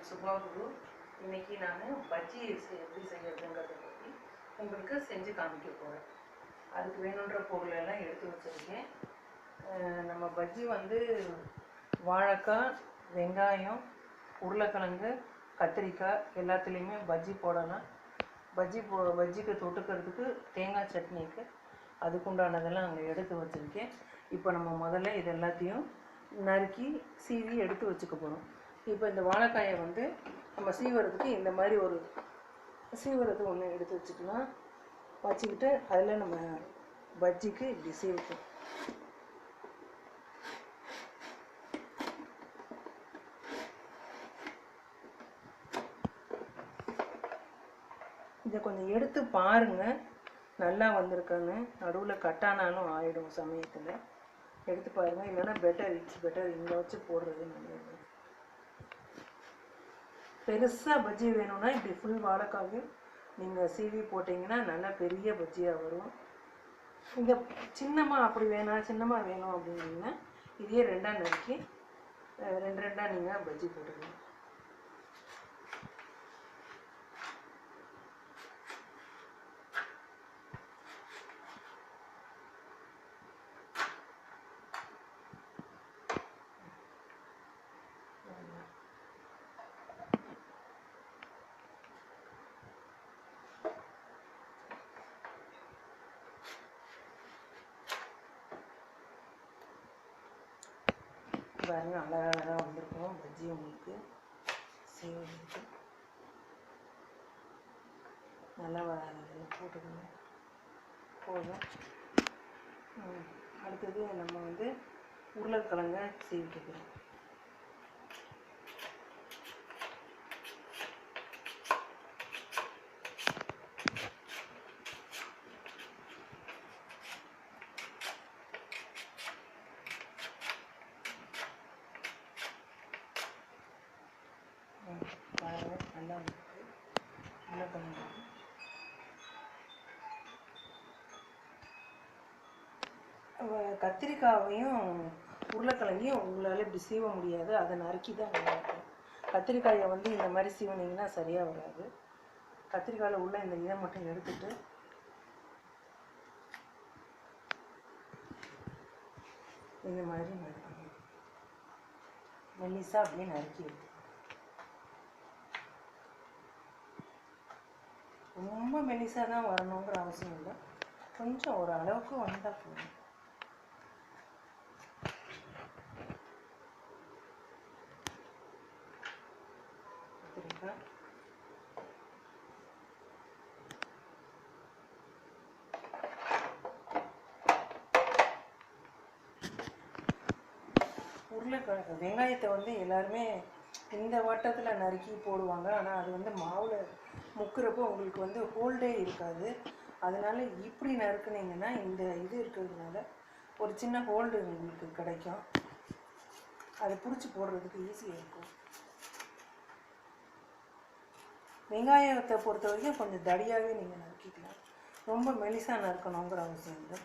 சுபாகுரு. இன்னைக்கு நான் பஜ்ஜி எப்படி செய்யறதுங்கிறத பற்றி உங்களுக்கு செஞ்சு காமிக்க போகிறேன். அதுக்கு வேணுன்ற பொருள் எல்லாம் எடுத்து வச்சுருக்கேன். நம்ம பஜ்ஜி வந்து வாழைக்காய், வெங்காயம், உருளைக்கிழங்கு, கத்திரிக்காய் எல்லாத்துலேயுமே பஜ்ஜி போடலாம். பஜ்ஜிக்கு தொட்டுக்கிறதுக்கு தேங்காய் சட்னிக்கு அதுக்குண்டானதெல்லாம் அங்கே எடுத்து வச்சுருக்கேன். இப்போ நம்ம முதல்ல இது எல்லாத்தையும் நறுக்கி சீவி எடுத்து வச்சுக்க போகிறோம். இப்போ இந்த வாழைக்காயை வந்து நம்ம சீவறதுக்கு இந்த மாதிரி ஒரு சீவறது ஒன்று எடுத்து வச்சுக்கலாம். வச்சுக்கிட்டு அதில் நம்ம பஜ்ஜிக்கு இப்படி சீவிக்கும். இதை கொஞ்சம் எடுத்து பாருங்கள், நல்லா வந்திருக்கான்னு. நடுவில் கட்டானாலும் ஆகிடும் சமயத்தில். எடுத்து பாருங்கள், இல்லைன்னா இட்ஸ் பெட்டர் இங்கே வச்சு போடுறது நல்லது. பெருசாக பஜ்ஜி வேணும்னா இப்படி ஃபுல் வாழைக்காயும் நீங்கள் சீவி போட்டிங்கன்னா நல்லா பெரிய பஜ்ஜியாக வரும். இங்கே சின்னமாக அப்படி சின்னமாக வேணும் அப்படின்னீங்கன்னா இதையே ரெண்டாக நறுக்கி ரெண்டாக நீங்கள் பஜ்ஜி போட்டுக்கலாம். பாருங்க, அழகாக வந்திருக்கும் பஜ்ஜி. உங்களுக்கு செய்வதற்கு நல்லா போட்டுக்கணும் போதும். அடுத்தது நம்ம வந்து உருளைக்கிழங்க சீவிட்டுக்கிறோம். நல்லா உருளைக்கிழங்கு கத்திரிக்காயையும் உருளைக்கிழங்கையும் உங்களால் இப்படி சீவ முடியாது, அதை நறுக்கி தான் நல்லாயிருக்கும். கத்திரிக்காயை வந்து இந்த மாதிரி சீவனிங்கன்னா சரியாக வராது. கத்திரிக்காயில் உள்ள இந்த இதை மட்டும் எடுத்துட்டு இந்த மாதிரி நறுக்கணும். மெல்லிசா அப்படியே நறுக்கி எடுத்து, ரொம்ப மெல்லிசாக தான் வரணுங்கிற அவசியம் இல்லை, கொஞ்சம் ஒரு அளவுக்கு வந்தால் போதும். உருளைக்கிழங்கு வெங்காயத்தை வந்து எல்லாருமே இந்த வட்டத்தில் நறுக்கி போடுவாங்க. ஆனால் அது வந்து மாவில் முக்கிறப்போ உங்களுக்கு வந்து ஹோல்டே இருக்காது. அதனால இப்படி நறுக்குனீங்கன்னா இந்த இது இருக்கிறதுனால ஒரு சின்ன ஹோல்டு உங்களுக்கு கிடைக்கும். அதை பிடிச்சி போடுறதுக்கு ஈஸியாக இருக்கும். வெங்காயத்தை பொறுத்த வரைக்கும் கொஞ்சம் தடியாகவே நீங்கள் நறுக்கிக்கலாம், ரொம்ப மெலிசாக நறுக்கணுங்கிற அவசியம் இல்லை.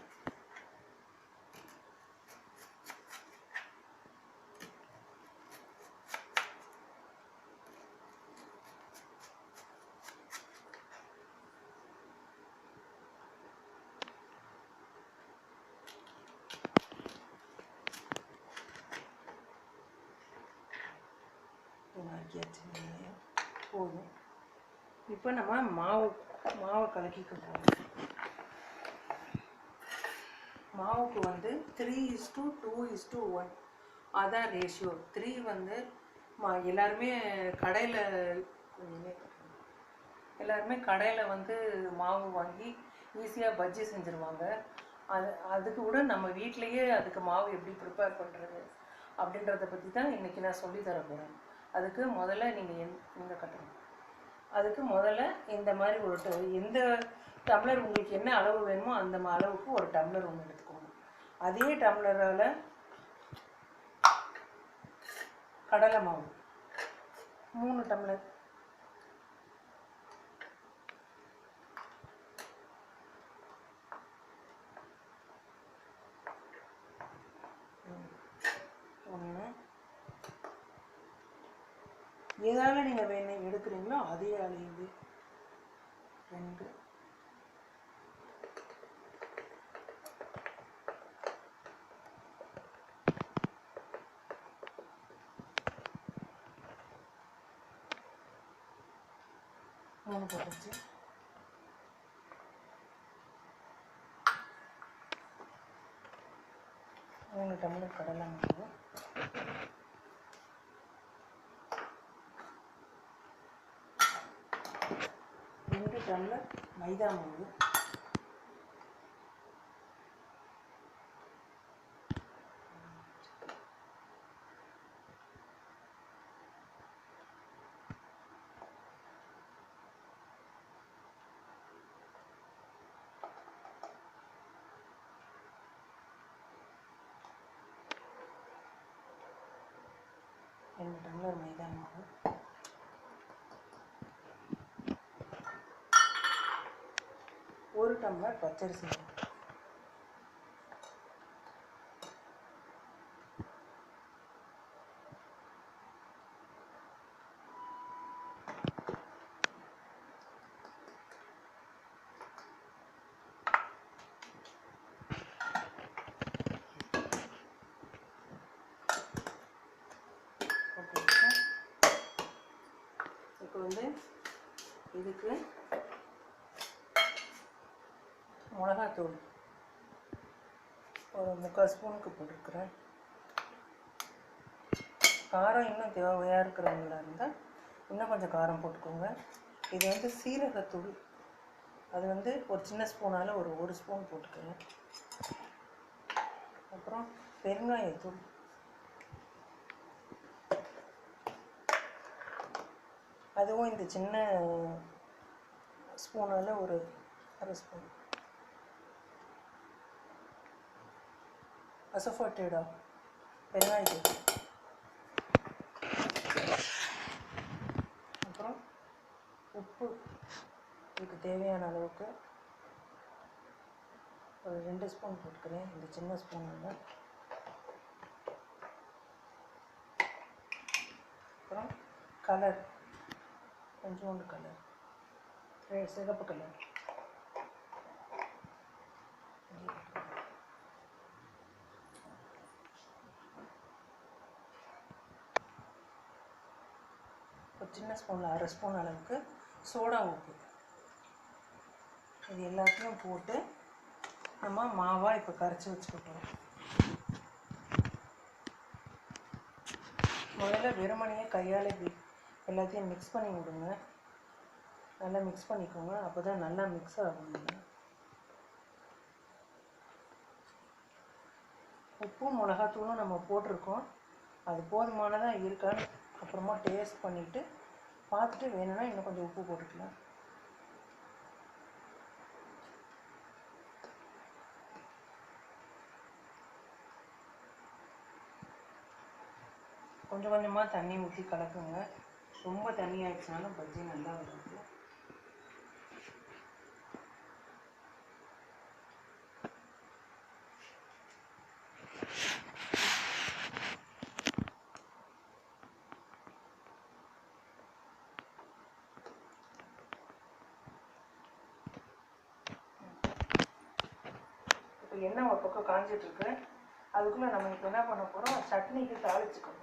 போதும். இப்போ நம்ம மாவை கலக்கிக்கிட்டோம். மாவுக்கு வந்து 3:2:1 அதான் ரேஷியோ. 3 வந்து எல்லாருமே கடையில் வந்து மாவு வாங்கி ஈஸியாக பஜ்ஜி செஞ்சுருவாங்க. அதுக்கு கூட நம்ம வீட்டிலையே அதுக்கு மாவு எப்படி ப்ரிப்பேர் பண்ணுறது அப்படின்றத பற்றி தான் இன்றைக்கி நான் சொல்லித்தர போகிறேன். அதுக்கு முதல்ல நீங்கள் கட்டணும். அதுக்கு முதல்ல இந்த மாதிரி எந்த டம்ளர் உங்களுக்கு என்ன அளவு வேணுமோ அந்த அளவுக்கு ஒரு டம்ளர் ஒன்று எடுத்துக்கோங்க. அதே டம்ளரால் கடலை மாவு 3 டம்ளர், எதால நீங்கள் வெண்ணெய் எடுக்கிறீங்களோ அதே அளவு 2 3 போட்டுச்சு. 3 டம்ளர் கடலை மாவு, 2 டம்ளர் மைதா மாவு, 2 டம்ளர் மைதா மாவு, 1 டம்ளர் பச்சரிசி மாவு, இப்போ வந்து இதுக்கு மிளகாத்தூள் ஒரு 3/4 ஸ்பூனுக்கு போட்டுருக்குறேன். காரம் இன்னும் தேவையாக இருக்கிறவங்களா இருந்தால் இன்னும் கொஞ்சம் காரம் போட்டுக்கோங்க. இது வந்து சீரகத்தூள், அது வந்து ஒரு சின்ன ஸ்பூனால் ஒரு ஸ்பூன் போட்டுக்கிறேன். அப்புறம் பெருங்காயத்தூள், அதுவும் இந்த சின்ன ஸ்பூனால் ஒரு 1/2 ஸ்பூன். அசோஃபோட்டேடா பெருங்காயத்தூள், அப்புறம் உப்பு இதுக்கு தேவையான அளவுக்கு ஒரு 2 ஸ்பூன் போட்டுக்கிறேன், இந்த சின்ன ஸ்பூனில். அப்புறம் கலர், கொஞ்சோண்டு கலர், சிகப்பு கலர். ஒரு சின்ன ஸ்பூனில் 1/2 ஸ்பூன் அளவுக்கு சோடா உப்பு. இது எல்லாத்தையும் போட்டு நம்ம மாவாக இப்போ கரைச்சி வச்சுக்கிட்டோம். முதல்ல வெறுமனையே கையால் இப்படி எல்லாத்தையும் மிக்ஸ் பண்ணி விடுங்க. நல்லா மிக்ஸ் பண்ணிக்கோங்க, அப்போ தான் நல்லா மிக்ஸ் ஆகுங்க. உப்பும் மிளகாத்தூளும் நம்ம போட்டிருக்கோம், அது போதுமானதாக இருக்கான்னு அப்புறமா டேஸ்ட் பண்ணிவிட்டு பார்த்துட்டு வேணும்னா இன்னும் கொஞ்சம் உப்பு போட்டுக்கலாம். கொஞ்சம் கொஞ்சமாக தண்ணி ஊற்றி கலக்குங்க. ரொம்ப தண்ணி ஆயிடுச்சுனாலும் பஜ்ஜி நல்லா வராது. இப்போ எண்ணெய் ஒரு பக்கம் காஞ்சிட்ருக்கு, அதுக்குள்ளே நம்ம இப்போ என்ன பண்ண போகிறோம், சட்னிக்கு தாளிச்சுக்கணும்.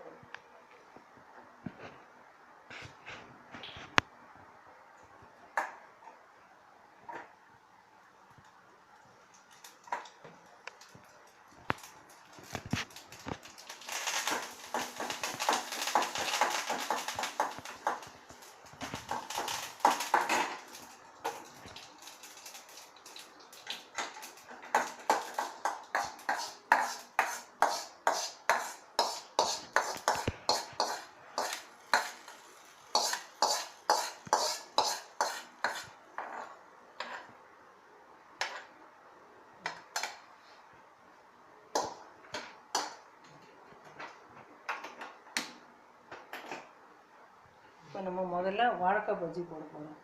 இப்போ நம்ம முதல்ல வாழைக்காய் பஜ்ஜி போட போகிறோம்.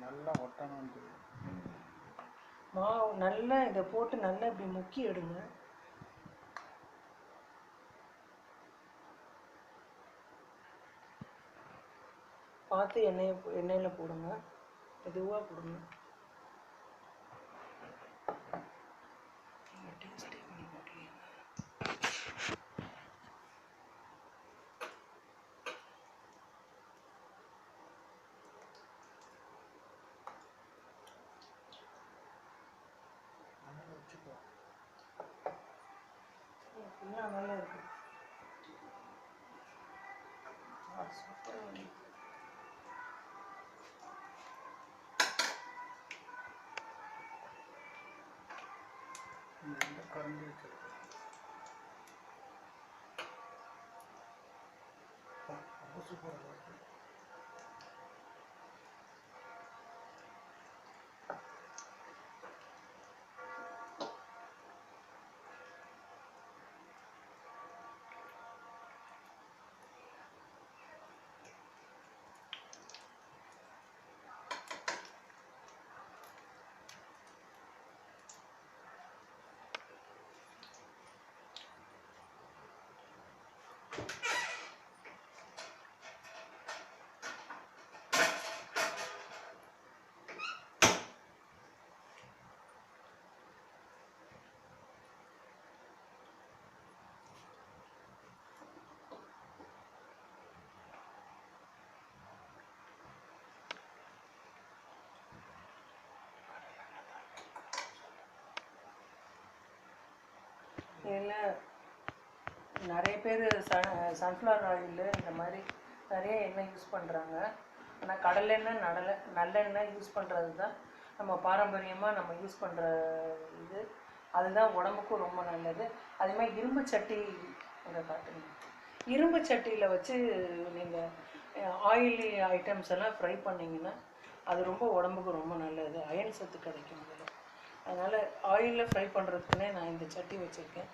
நல்லா ஒட்டணும், மாவு நல்லா இதை போட்டு நல்லா இப்படி முக்கி எடுங்க. பார்த்து எண்ணெயில் போடுங்க, மெதுவாக போடுங்க. டேஸ்ட்டே பண்ணி போட்டீங்க. வச்சுக்கோ. ஃபுல்லாக நல்லா இருக்குது. சூப்பராக இந்த கரண்டி வச்சிருக்கேன். ரொம்ப சூப்பராக இருக்கு. இதில் நிறைய பேர் சன்ஃப்ளவர் ஆயில் இந்த மாதிரி நிறைய எண்ணெய் யூஸ் பண்ணுறாங்க. ஆனால் கடலெண்ணெய் நல்லெண்ணெய் யூஸ் பண்ணுறது தான் நம்ம பாரம்பரியமாக நம்ம யூஸ் பண்ணுற இது. அதுதான் உடம்புக்கும் ரொம்ப நல்லது. அதேமாதிரி இரும்பு சட்டி இங்கே காட்டுங்க. இரும்பு சட்டியில் வச்சு நீங்கள் ஆயிலி ஐட்டம்ஸ் எல்லாம் ஃப்ரை பண்ணிங்கன்னா அது ரொம்ப உடம்புக்கு ரொம்ப நல்லது. அயன் சத்து கிடைக்கும் அதில். அதனால் ஆயிலில் ஃப்ரை பண்ணுறதுக்குன்னே நான் இந்த சட்டி வச்சுருக்கேன்.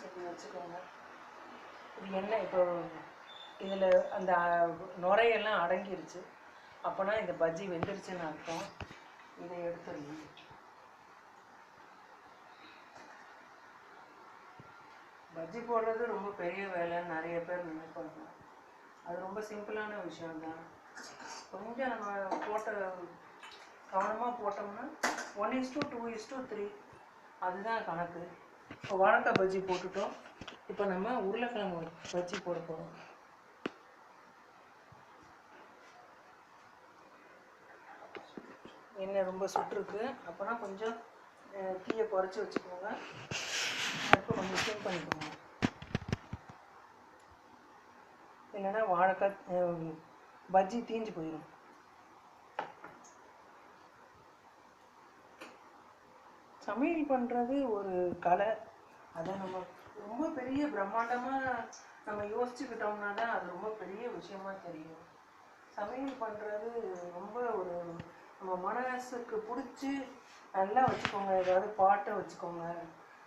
இப்படி வச்சுக்கோங்க. இது எண்ணெய் இப்போ இதில் அந்த நுரையெல்லாம் அடங்கிருச்சு. அப்போனா இந்த பஜ்ஜி வெந்துருச்சுன்னு அர்த்தம். இதை எடுத்துடணும். பஜ்ஜி போடுறது ரொம்ப பெரிய வேலைன்னு நிறைய பேர் நினைப்பாங்க. அது ரொம்ப சிம்பிளான விஷயம்தான். கொஞ்சம் நம்ம கவனமாக போட்டோம்னா 1:2:3 அதுதான் கணக்கு. இப்போ வாழைக்காய் பஜ்ஜி போட்டுட்டோம். இப்போ நம்ம உருளைக்கிழங்கு பஜ்ஜி போட போகிறோம். எண்ணெய் ரொம்ப சுட்டுருக்கு. அப்போனா கொஞ்சம் தீயை குறைச்சி வச்சுக்கோங்க. அடுப்பு கொஞ்சம் சிம் பண்ணிக்கோங்க. இல்லைன்னா வாழைக்காய் பஜ்ஜி தீஞ்சு போயிடும். சமையல் பண்ணுறது ஒரு கலை. அதை நம்ம ரொம்ப பெரிய பிரம்மாண்டமாக நம்ம யோசிச்சுக்கிட்டோம்னா தான் அது ரொம்ப பெரிய விஷயமா தெரியும். சமையல் பண்ணுறது ரொம்ப ஒரு நம்ம மனசுக்கு பிடிச்சி நல்லா வச்சுக்கோங்க. ஏதாவது பாட்டை வச்சுக்கோங்க.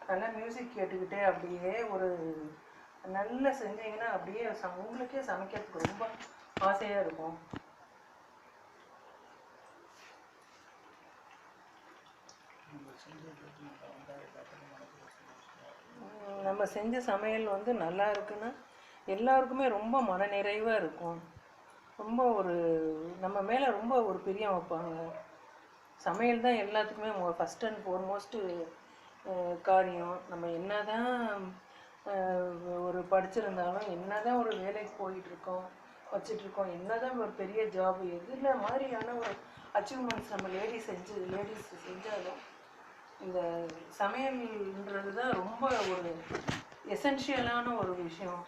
நல்லா மியூசிக் கேட்டுக்கிட்டே அப்படியே ஒரு நல்லா செஞ்சீங்கன்னா அப்படியே உங்களுக்கே சமைக்கிறதுக்கு ரொம்ப ஆசையாக இருக்கும். நம்ம செஞ்ச சமையல் வந்து நல்லா இருக்குன்னா எல்லாருக்குமே ரொம்ப மனநிறைவாக இருக்கும். ரொம்ப ஒரு நம்ம மேலே ரொம்ப ஒரு பிரியம் வைப்பாங்க. சமையல் தான் எல்லாத்துக்குமே ஃபஸ்ட் அண்ட் ஃபோர்மோஸ்ட்டு காரியம். நம்ம என்ன தான் ஒரு படிச்சிருந்தாலும், என்ன தான் ஒரு வேலைக்கு போயிட்டுருக்கோம் வச்சிட்ருக்கோம், என்ன தான் ஒரு பெரிய ஜாப் எதில் மாதிரியான ஒரு அச்சீவ்மெண்ட்ஸ் நம்ம லேடிஸ் செஞ்சாலும் இந்த சமையல்ன்றது தான் ரொம்ப ஒரு எசென்ஷியலான ஒரு விஷயம்.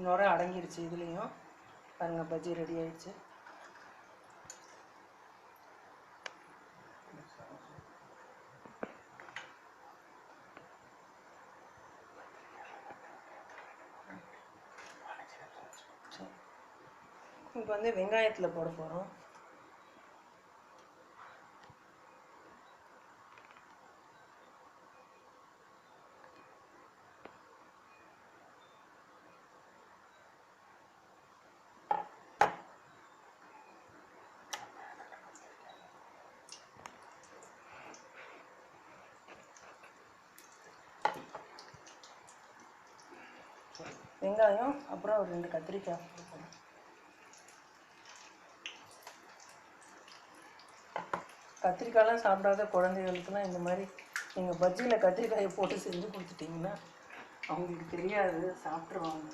நுரை அடங்கிருச்சு. இதுலேயும் பாருங்கள் பஜ்ஜி ரெடி ஆயிடுச்சு. இப்போ வந்து வெங்காயத்தில் போட போகிறோம். வெங்காயம் அப்புறம் ஒரு 2 கத்திரிக்காய் போடணும். கத்திரிக்காயெலாம் சாப்பிடாத குழந்தைகளுக்கெல்லாம் இந்த மாதிரி நீங்கள் பஜ்ஜியில் கத்திரிக்காயை போட்டு செஞ்சு கொடுத்துட்டிங்கன்னா அவங்களுக்கு தெரியாது, சாப்பிட்ருவாங்க.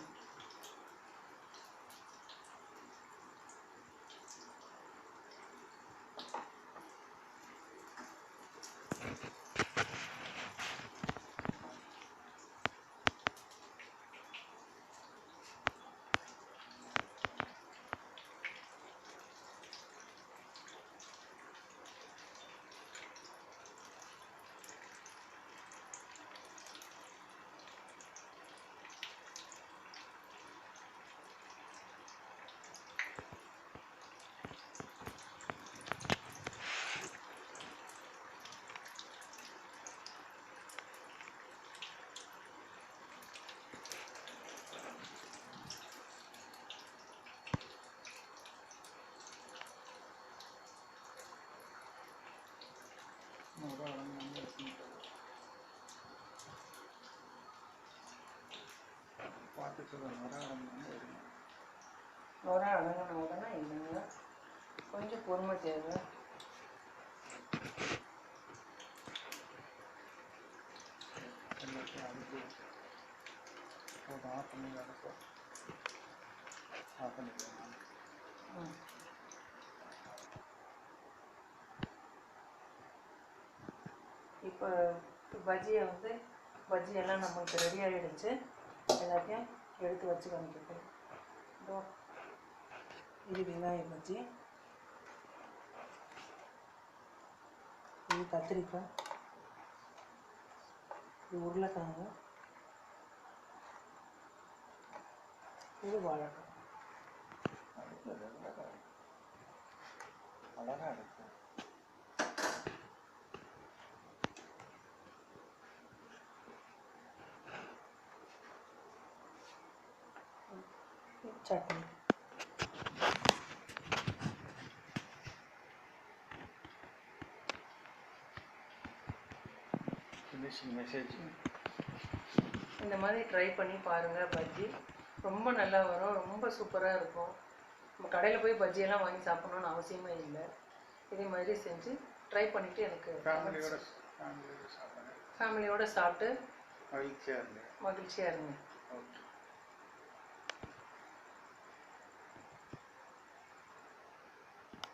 நுர அடங்கின உடனே இல்லைங்க, கொஞ்சம் பொறுமை தேவை. இப்போ பஜ்ஜியெல்லாம் நம்மளுக்கு ரெடி ஆகிடுச்சு. எல்லாத்தையும் எடுத்து வச்சு காமிக்கிறேன். இது வெங்காய பஜ்ஜி, இது கத்திரிக்காய், இது உருளைக்கிழங்கு, இது வாழைக்காய். அழகாக இருக்கு. சட்னி. மெசேஜ் இந்த மாதிரி ட்ரை பண்ணி பாருங்கள். பஜ்ஜி ரொம்ப நல்லா வரும், ரொம்ப சூப்பராக இருக்கும். நம்ம கடையில் போய் பஜ்ஜியெல்லாம் வாங்கி சாப்பிட்ணுன்னு அவசியமே இல்லை. இதே மாதிரி செஞ்சு ட்ரை பண்ணிவிட்டு எனக்கு ஃபேமிலியோடு சாப்பிட்டு மகிழ்ச்சியாக இருங்க. மகிழ்ச்சியாக இருங்க. ஓகே.